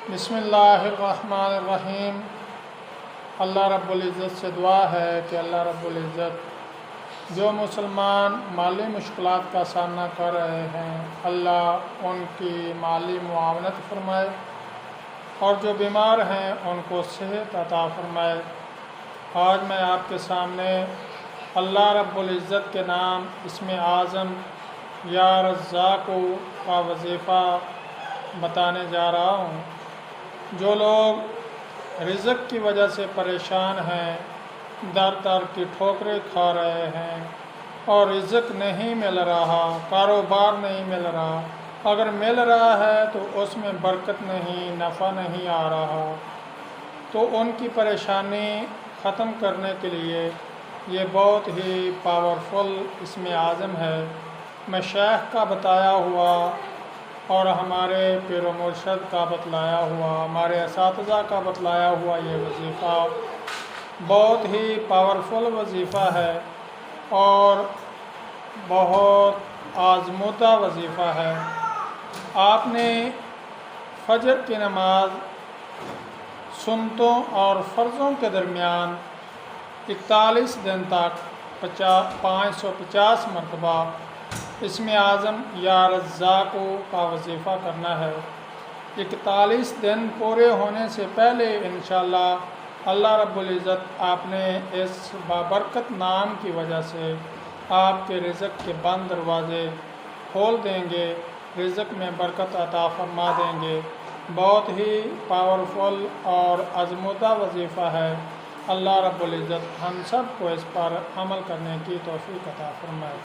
بسم اللہ الرحمن الرحیم۔ اللہ رب العزت سے دعا ہے کہ اللہ رب العزت جو مسلمان مالی مشکلات کا سامنا کر رہے ہیں اللہ ان کی مالی معاونت فرمائے، اور جو بیمار ہیں ان کو صحت عطا فرمائے۔ آج میں آپ کے سامنے اللہ رب العزت کے نام اسم اعظم یا رزاق کا وظیفہ بتانے جا رہا ہوں۔ جو لوگ رزق کی وجہ سے پریشان ہیں، در در کی ٹھوکریں کھا رہے ہیں اور رزق نہیں مل رہا، کاروبار نہیں مل رہا، اگر مل رہا ہے تو اس میں برکت نہیں، نفع نہیں آ رہا، تو ان کی پریشانی ختم کرنے کے لیے یہ بہت ہی پاورفل اسم اعظم ہے۔ مشائخ کا بتایا ہوا اور ہمارے پیر و مرشد کا بتلایا ہوا، ہمارے اساتذہ کا بتلایا ہوا یہ وظیفہ بہت ہی پاورفل وظیفہ ہے اور بہت آزمودہ وظیفہ ہے۔ آپ نے فجر کی نماز سنتوں اور فرضوں کے درمیان 41 دن تک 550 مرتبہ اسم اعظم یا رزاق کا وظیفہ کرنا ہے۔ 41 دن پورے ہونے سے پہلے انشاءاللہ اللہ رب العزت آپ نے اس بابرکت نام کی وجہ سے آپ کے رزق کے بند دروازے کھول دیں گے، رزق میں برکت عطا فرما دیں گے۔ بہت ہی پاورفل اور آزمودہ وظیفہ ہے۔ اللہ رب العزت ہم سب کو اس پر عمل کرنے کی توفیق عطا فرمائے۔